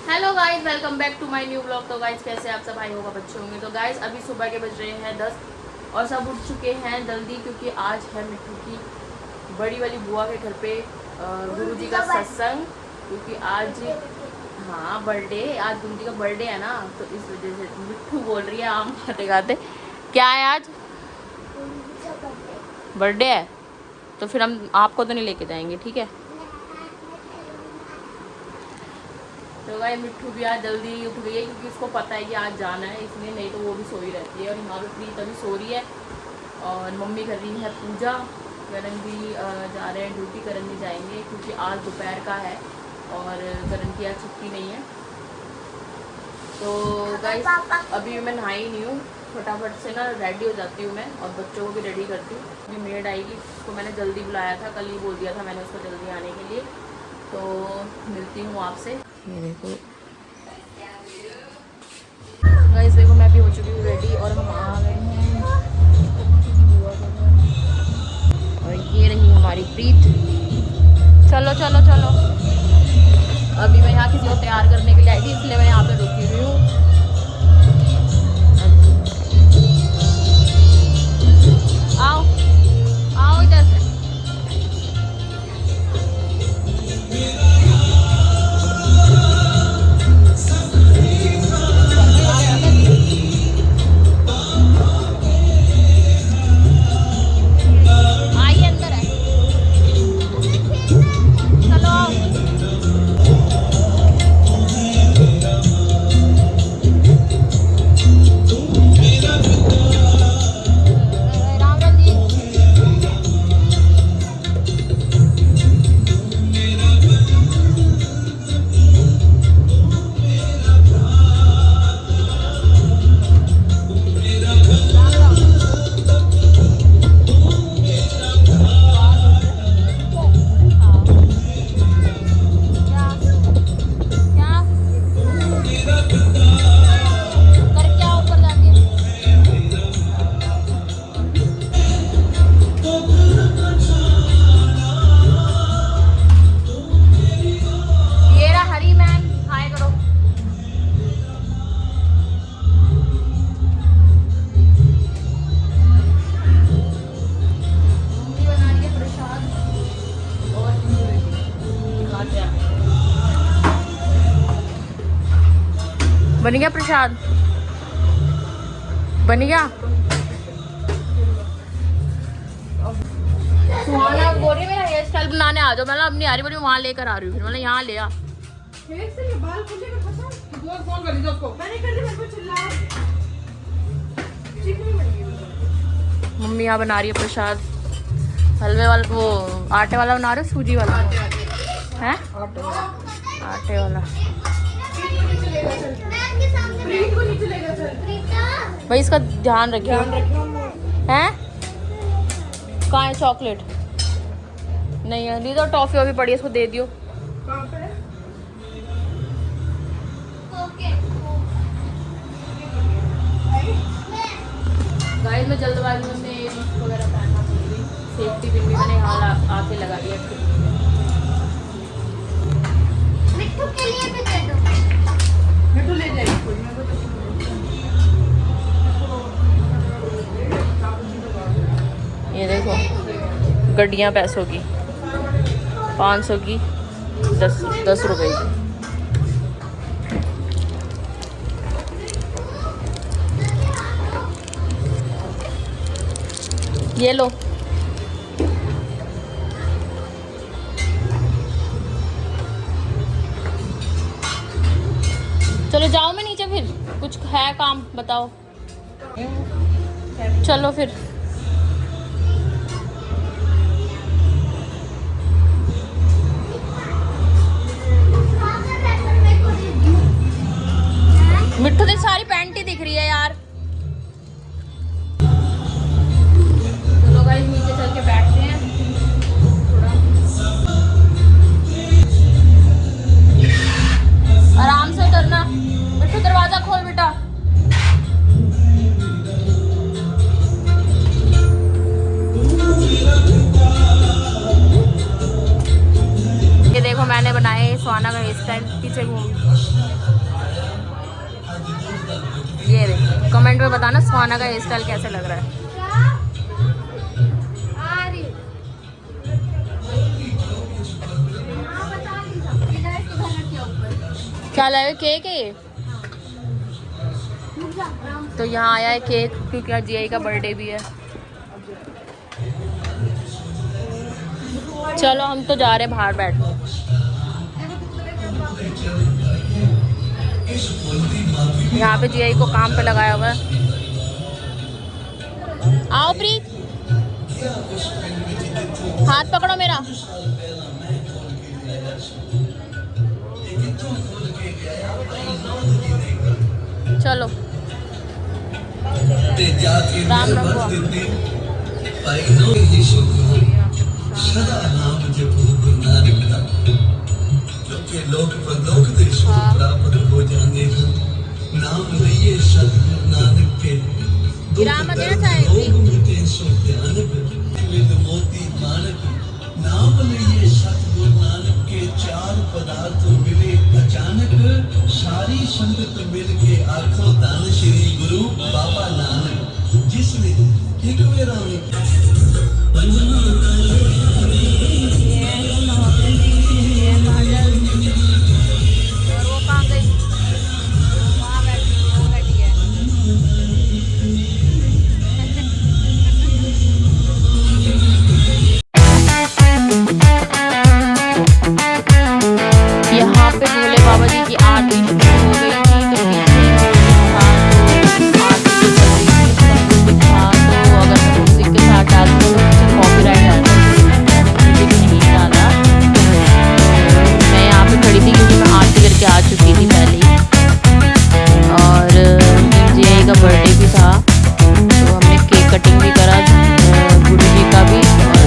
Hello guys, welcome back to my new blog. तो guys कैसे आप सब, आई होगा बच्चे होंगे। तो गाइस अभी सुबह के बज रहे हैं 10 और सब उठ चुके हैं जल्दी, क्योंकि आज है मिट्टू की बड़ी वाली बुआ के घर पे गुरुजी का सत्संग। क्योंकि आज बर्थडे, आज गुरुजी का बर्थडे है ना, तो इस वजह से मिट्टू बोल रही है आम खाते खाते। क्या है आज? बर्थडे है, तो फिर हम आपको तो नहीं लेके जाएंगे, ठीक है। तो भाई मिट्टू भी आज जल्दी उठ गई है, क्योंकि उसको पता है कि आज जाना है, इसलिए। नहीं तो वो भी सोई रहती है। और यहाँ पे प्रीत अभी सो रही है और मम्मी कर रही है पूजा। करण भी जा रहे हैं ड्यूटी, करण भी जाएंगे क्योंकि आज दोपहर का है और करण की आज छुट्टी नहीं है। तो गाइस अभी मैं नहाई नहीं हूँ, फटाफट से ना रेडी हो जाती हूँ मैं और बच्चों को भी रेडी करती हूँ। अभी मेड आएगी, तो मैंने जल्दी बुलाया था, कल ही बोल दिया था मैंने उसको जल्दी आने के लिए। तो मिलती हूँ आपसे। ये देखो गाइस, देखो मैं भी हो चुकी हूँ रेडी और हम आ गए हैं। और ये रही हमारी प्रीत। चलो चलो चलो। अभी मैं यहाँ किसी को तैयार करने के लिए आई थी, इसलिए मैं यहाँ पे रुकी हुई हूँ। आओ आओ इधर से। आइए अंदर है, चलो आओ। राम राम जी। बन गया प्रसाद? बन गया। सुहाना बोल रही मेरा हेयर स्टाइल बनाने आ जाओ। मतलब अब नहीं आ रही, बोली वहाँ लेकर आ रही हूँ। फिर मतलब यहाँ ले आ। मम्मी यहाँ बना रही है प्रसाद। हलवे वाला, वो आटे वाला बना रहे हो, सूजी वाला है? आटे वाला। भाई इसका ध्यान रखियो। हैं? कहाँ है चॉकलेट? नहीं है, ली तो टॉफी अभी पड़ी है, इसको दे दियो। गाइस मैं जल्दबाजी में मास्क वगैरह पहनना भूल गई। सेफ्टी पिन भी मैंने यहाँ आके लगा दिया। मिट्टू के लिए भी दे दो। मिट्टू ले जाएगी कोई। ये देखो गड्डियाँ पैसों की, 500 की, 10 रुपए की। ये लो। चलो जाओ, मैं नीचे, फिर कुछ है काम बताओ। चलो फिर। मिट्टू तो सारी पैंट ही दिख रही है यार। चलो गाइस नीचे चल के बैठते हैं थोड़ा। आराम से उतरना। मिट्टू दरवाजा खोल बेटा। ये देखो मैंने बनाए सुहाना का हेयर स्टाइल। पीछे घूम। ये देख, कमेंट में बताना सुहाना का हेयर स्टाइल कैसे लग रहा है। क्या लाए, केक है ये? तो यहाँ आया है केक क्योंकि आज जीआई का बर्थडे भी है। चलो हम तो जा रहे हैं बाहर बैठने। यहाँ पे जीआई को काम पे लगाया हुआ है। आओ प्रीत, हाथ पकड़ो मेरा। चलो राम रहुआ। लोक परलोक प्राप्त हो जाने का नाम लइए सतगुरु नानक के मोती मानक नाम लइए सतगुरु नानक के चार पदार्थ मिले अचानक सारी संगत मिल के आखो दान श्री गुरु बाबा नानक जिसने एक मेरा यहाँ पे भोले बाबा जी की आरती शुरू हो गई थी तो अगर म्यूजिक के साथ डालते तो कॉपीराइट आता है, नहीं डाला। मैं यहाँ पे खड़ी थी क्योंकि मैं आरती करके आ चुकी थी पहले ही, और जीआई का बर्थडे भी था तो हमने केक कटिंग भी करा, गुरु जी का भी और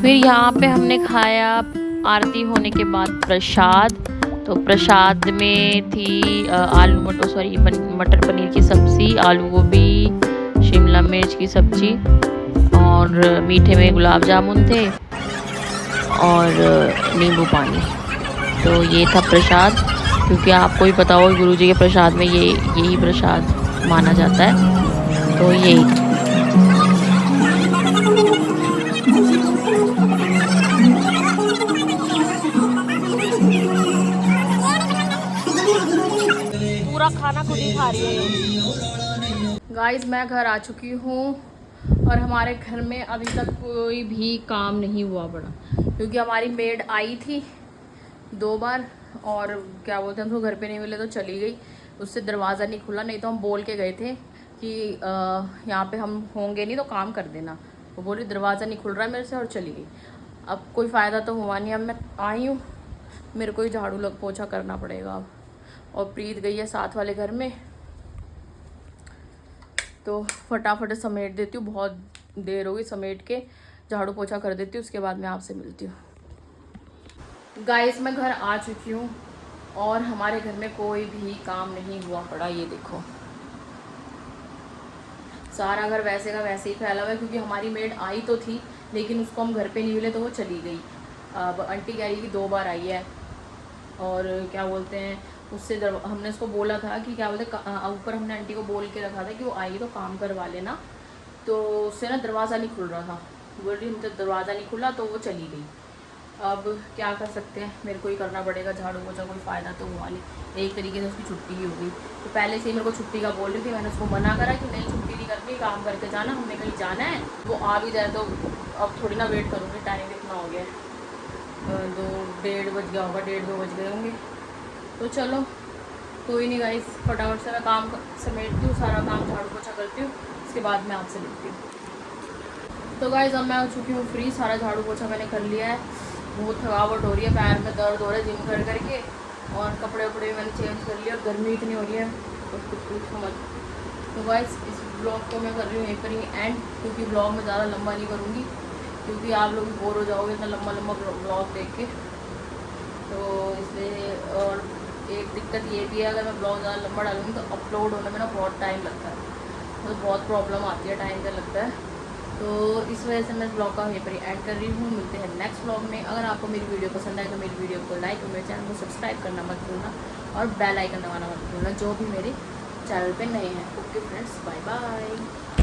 फिर यहाँ पे हमने खाया आरती होने के बाद प्रसाद। तो प्रसाद में थी आलू मटर पनीर की सब्ज़ी, आलू गोभी, शिमला मिर्च की सब्ज़ी, और मीठे में गुलाब जामुन थे और नींबू पानी। तो ये था प्रसाद, क्योंकि आपको ही पता होगा गुरु जी के प्रसाद में यही प्रसाद माना जाता है। तो यही पूरा खाना खुद ही खा रही है। गाइस मैं घर आ चुकी हूँ और हमारे घर में अभी तक कोई भी काम नहीं हुआ बड़ा, क्योंकि हमारी मेड आई थी 2 बार और क्या बोलते हैं, हमको घर पे नहीं मिले तो चली गई। उससे दरवाज़ा नहीं खुला, नहीं तो हम बोल के गए थे कि यहाँ पे हम होंगे नहीं तो काम कर देना। वो बोली दरवाज़ा नहीं खुल रहा है मेरे से और चली गई। अब कोई फ़ायदा तो हुआ नहीं। अब मैं आई हूँ, मेरे को ही झाड़ू लग पोछा करना पड़ेगा अब। और प्रीत गई है साथ वाले घर में, तो फटाफट समेट देती हूँ, बहुत देर हो गई, समेट के झाड़ू पोछा कर देती हूँ, उसके बाद मैं आपसे मिलती हूँ। गाइस मैं घर आ चुकी हूँ और हमारे घर में कोई भी काम नहीं हुआ पड़ा। ये देखो सारा घर वैसे का वैसे ही फैला हुआ है, क्योंकि हमारी मेड आई तो थी लेकिन उसको हम घर पे नहीं मिले तो वो चली गई। अब आंटी कह रही कि 2 बार आई है, और क्या बोलते हैं उससे हमने उसको बोला था कि क्या बोलते ऊपर हमने आंटी को बोल के रखा था कि वो आई तो काम करवा लेना, तो उससे ना दरवाज़ा नहीं खुल रहा था, बोल रही हमसे दरवाज़ा नहीं खुला तो वो चली गई। अब क्या कर सकते हैं, मेरे को ही करना पड़ेगा झाड़ू पोछा, कोई फ़ायदा तो हुआ नहीं। एक तरीके से उसकी छुट्टी ही हो गई, तो पहले से ही मेरे को छुट्टी का बोल रही थी, मैंने उसको मना करा कि नहीं छुट्टी नहीं करनी, काम करके जाना, हमने कहीं जाना है। वो आ भी जाए तो अब थोड़ी ना वेट करूँगी, टाइम इतना हो गया है, 2-1:30 बज गया होगा, 1:30-2 बज गए होंगे। तो चलो कोई नहीं गाइस, फटाफट से मैं काम समेटती हूँ, सारा काम झाड़ू पोछा करती हूँ, उसके बाद मैं आपसे मिलती हूँ। तो गाइस अब मैं हो चुकी हूँ फ्री, सारा झाड़ू पोछा मैंने कर लिया है। बहुत थकावट हो रही है, पैर में दर्द हो रहा है जिम कर करके, और कपड़े वपड़े भी मैंने चेंज कर लिया, गर्मी इतनी हो रही है तो कुछ पूछो मत। तो गाइस इस ब्लॉग को मैं कर रही हूँ यहीं पर ही एंड, क्योंकि ब्लॉग में ज़्यादा लंबा नहीं करूँगी, क्योंकि आप लोग बोर हो जाओगे इतना लंबा लंबा ब्लॉग देख के। तो इसलिए, और एक दिक्कत ये भी है, अगर मैं ब्लॉग ज़्यादा लंबा डालूँगी तो अपलोड होने में ना बहुत टाइम लगता है, तो बहुत प्रॉब्लम आती है, टाइम का लगता है। तो इस वजह से मैं इस ब्लॉग का यहीं पर ऐड कर रही हूँ। मिलते हैं नेक्स्ट ब्लॉग में। अगर आपको मेरी वीडियो पसंद आए तो मेरी वीडियो को लाइक और मेरे चैनल को सब्सक्राइब करना मत भूलना, और बेल आइकन दबाना मत भूलना जो भी मेरे चैनल पे नए हैं। Okay friends, bye bye.